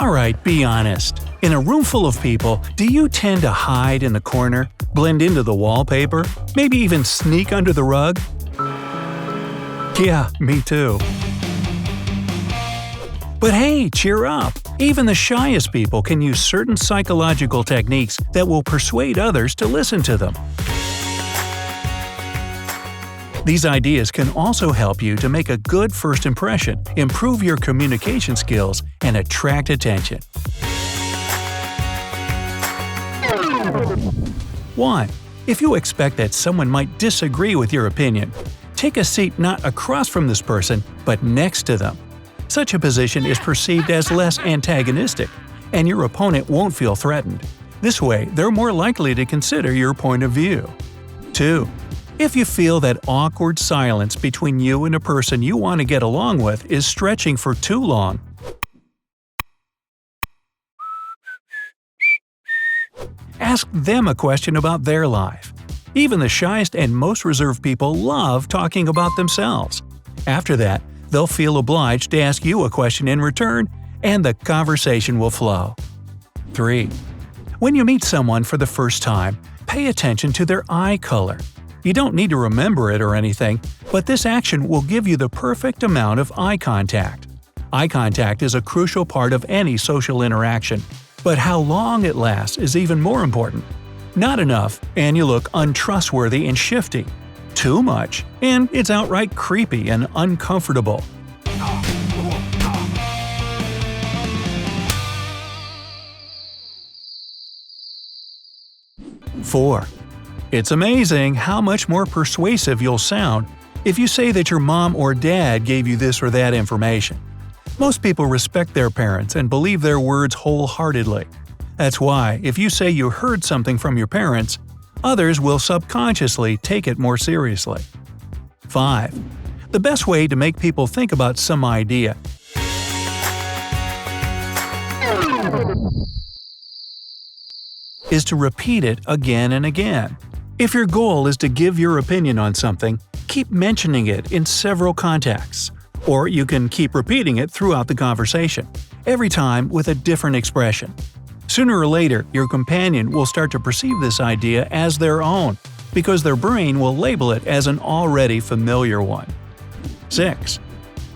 Alright, be honest. In a room full of people, do you tend to hide in the corner, blend into the wallpaper, maybe even sneak under the rug? Yeah, me too. But hey, cheer up! Even the shyest people can use certain psychological techniques that will persuade others to listen to them. These ideas can also help you to make a good first impression, improve your communication skills, and attract attention. 1. If you expect that someone might disagree with your opinion, take a seat not across from this person, but next to them. Such a position is perceived as less antagonistic, and your opponent won't feel threatened. This way, they're more likely to consider your point of view. 2. If you feel that awkward silence between you and a person you want to get along with is stretching for too long, ask them a question about their life. Even the shyest and most reserved people love talking about themselves. After that, they'll feel obliged to ask you a question in return, and the conversation will flow. 3. When you meet someone for the first time, pay attention to their eye color. You don't need to remember it or anything, but this action will give you the perfect amount of eye contact. Eye contact is a crucial part of any social interaction, but how long it lasts is even more important. Not enough, and you look untrustworthy and shifty. Too much, and it's outright creepy and uncomfortable. 4. It's amazing how much more persuasive you'll sound if you say that your mom or dad gave you this or that information. Most people respect their parents and believe their words wholeheartedly. That's why, if you say you heard something from your parents, others will subconsciously take it more seriously. 5. The best way to make people think about some idea is to repeat it again and again. If your goal is to give your opinion on something, keep mentioning it in several contexts. Or you can keep repeating it throughout the conversation, every time with a different expression. Sooner or later, your companion will start to perceive this idea as their own, because their brain will label it as an already familiar one. 6.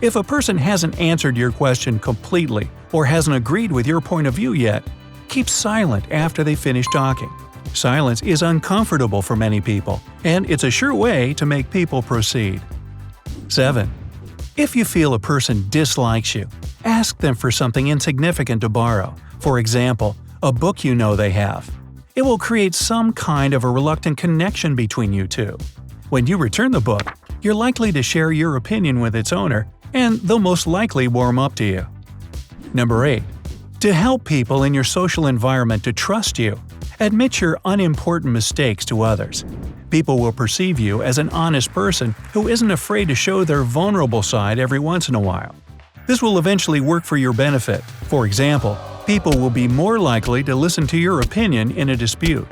If a person hasn't answered your question completely or hasn't agreed with your point of view yet, keep silent after they finish talking. Silence is uncomfortable for many people, and it's a sure way to make people proceed. 7. If you feel a person dislikes you, ask them for something insignificant to borrow. For example, a book you know they have. It will create some kind of a reluctant connection between you two. When you return the book, you're likely to share your opinion with its owner, and they'll most likely warm up to you. Number 8. To help people in your social environment to trust you, admit your unimportant mistakes to others. People will perceive you as an honest person who isn't afraid to show their vulnerable side every once in a while. This will eventually work for your benefit. For example, people will be more likely to listen to your opinion in a dispute.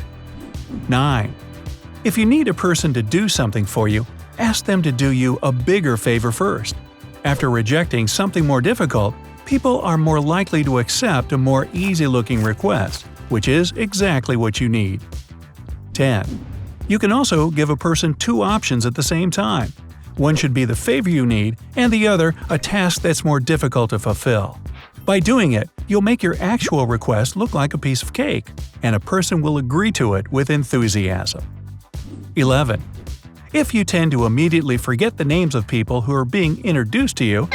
9. If you need a person to do something for you, ask them to do you a bigger favor first. After rejecting something more difficult, people are more likely to accept a more easy-looking request, which is exactly what you need. 10. You can also give a person two options at the same time. One should be the favor you need, and the other a task that's more difficult to fulfill. By doing it, you'll make your actual request look like a piece of cake, and a person will agree to it with enthusiasm. 11. If you tend to immediately forget the names of people who are being introduced to you,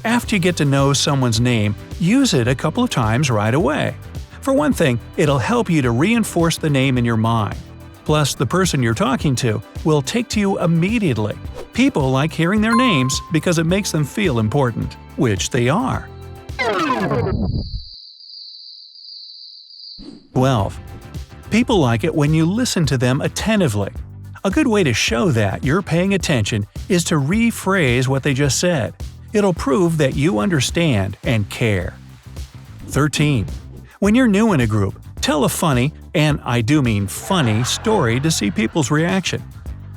after you get to know someone's name, use it a couple of times right away. For one thing, it'll help you to reinforce the name in your mind. Plus, the person you're talking to will take to you immediately. People like hearing their names because it makes them feel important, which they are. 12. People like it when you listen to them attentively. A good way to show that you're paying attention is to rephrase what they just said. It'll prove that you understand and care. 13. When you're new in a group, tell a funny, and I do mean funny, story to see people's reaction.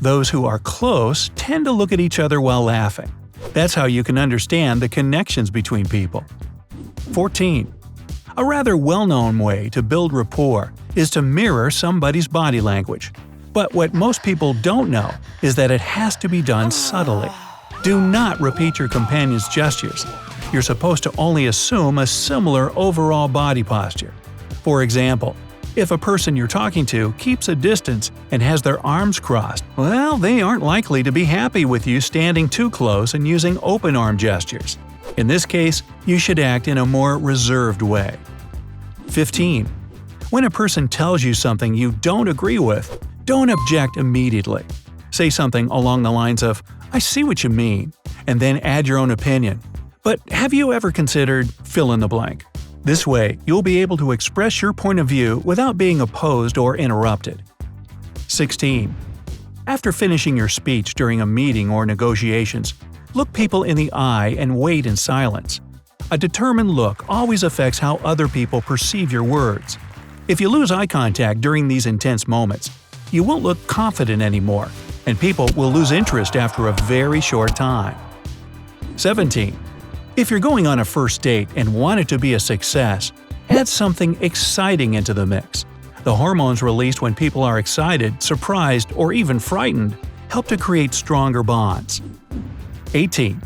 Those who are close tend to look at each other while laughing. That's how you can understand the connections between people. 14. A rather well-known way to build rapport is to mirror somebody's body language. But what most people don't know is that it has to be done subtly. Do not repeat your companion's gestures. You're supposed to only assume a similar overall body posture. For example, if a person you're talking to keeps a distance and has their arms crossed, well, they aren't likely to be happy with you standing too close and using open arm gestures. In this case, you should act in a more reserved way. 15. When a person tells you something you don't agree with, don't object immediately. Say something along the lines of, "I see what you mean," and then add your own opinion. But have you ever considered fill in the blank? This way, you'll be able to express your point of view without being opposed or interrupted. 16. After finishing your speech during a meeting or negotiations, look people in the eye and wait in silence. A determined look always affects how other people perceive your words. If you lose eye contact during these intense moments, you won't look confident anymore, and people will lose interest after a very short time. 17. If you're going on a first date and want it to be a success, add something exciting into the mix. The hormones released when people are excited, surprised, or even frightened help to create stronger bonds. 18.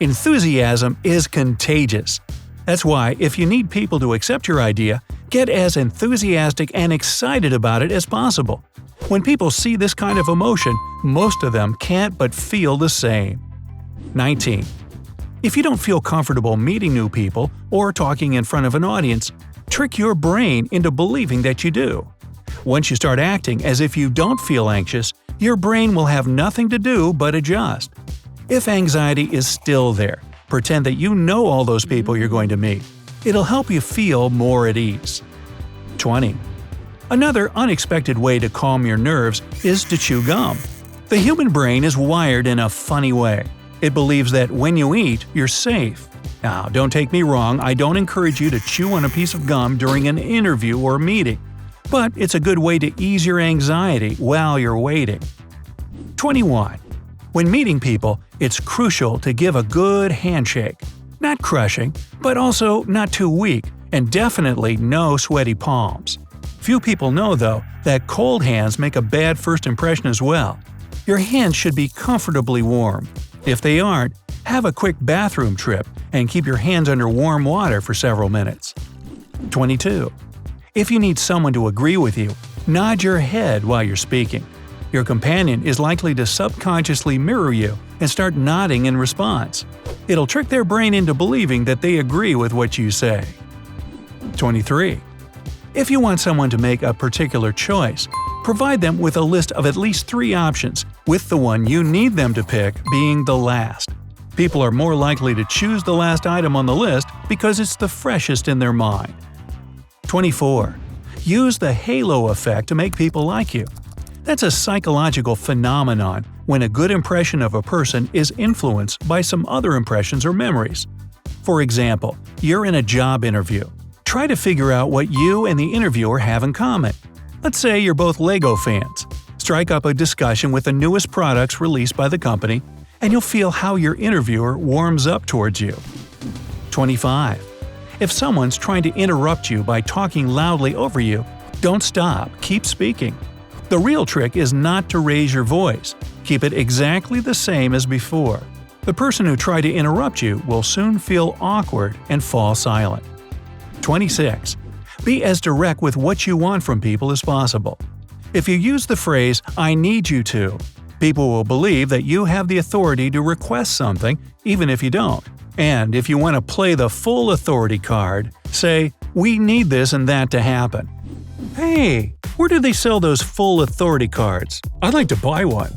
Enthusiasm is contagious. That's why, if you need people to accept your idea, get as enthusiastic and excited about it as possible. When people see this kind of emotion, most of them can't but feel the same. 19. If you don't feel comfortable meeting new people or talking in front of an audience, trick your brain into believing that you do. Once you start acting as if you don't feel anxious, your brain will have nothing to do but adjust. If anxiety is still there, pretend that you know all those people you're going to meet. It'll help you feel more at ease. 20. Another unexpected way to calm your nerves is to chew gum. The human brain is wired in a funny way. It believes that when you eat, you're safe. Now, don't take me wrong, I don't encourage you to chew on a piece of gum during an interview or meeting. But it's a good way to ease your anxiety while you're waiting. 21. When meeting people, it's crucial to give a good handshake. Not crushing, but also not too weak, and definitely no sweaty palms. Few people know, though, that cold hands make a bad first impression as well. Your hands should be comfortably warm. If they aren't, have a quick bathroom trip and keep your hands under warm water for several minutes. 22. If you need someone to agree with you, nod your head while you're speaking. Your companion is likely to subconsciously mirror you and start nodding in response. It'll trick their brain into believing that they agree with what you say. 23. If you want someone to make a particular choice, provide them with a list of at least 3 options, with the one you need them to pick being the last. People are more likely to choose the last item on the list because it's the freshest in their mind. 24. Use the halo effect to make people like you. That's a psychological phenomenon when a good impression of a person is influenced by some other impressions or memories. For example, you're in a job interview. Try to figure out what you and the interviewer have in common. Let's say you're both Lego fans. Strike up a discussion with the newest products released by the company, and you'll feel how your interviewer warms up towards you. 25. If someone's trying to interrupt you by talking loudly over you, don't stop, keep speaking. The real trick is not to raise your voice. Keep it exactly the same as before. The person who tried to interrupt you will soon feel awkward and fall silent. 26. Be as direct with what you want from people as possible. If you use the phrase, "I need you to," people will believe that you have the authority to request something, even if you don't. And if you want to play the full authority card, say, "We need this and that to happen." Hey, where do they sell those full authority cards? I'd like to buy one.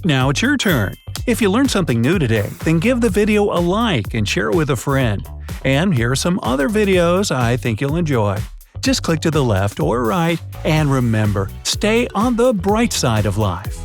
Now it's your turn. If you learned something new today, then give the video a like and share it with a friend. And here are some other videos I think you'll enjoy. Just click to the left or right, and remember, stay on the bright side of life.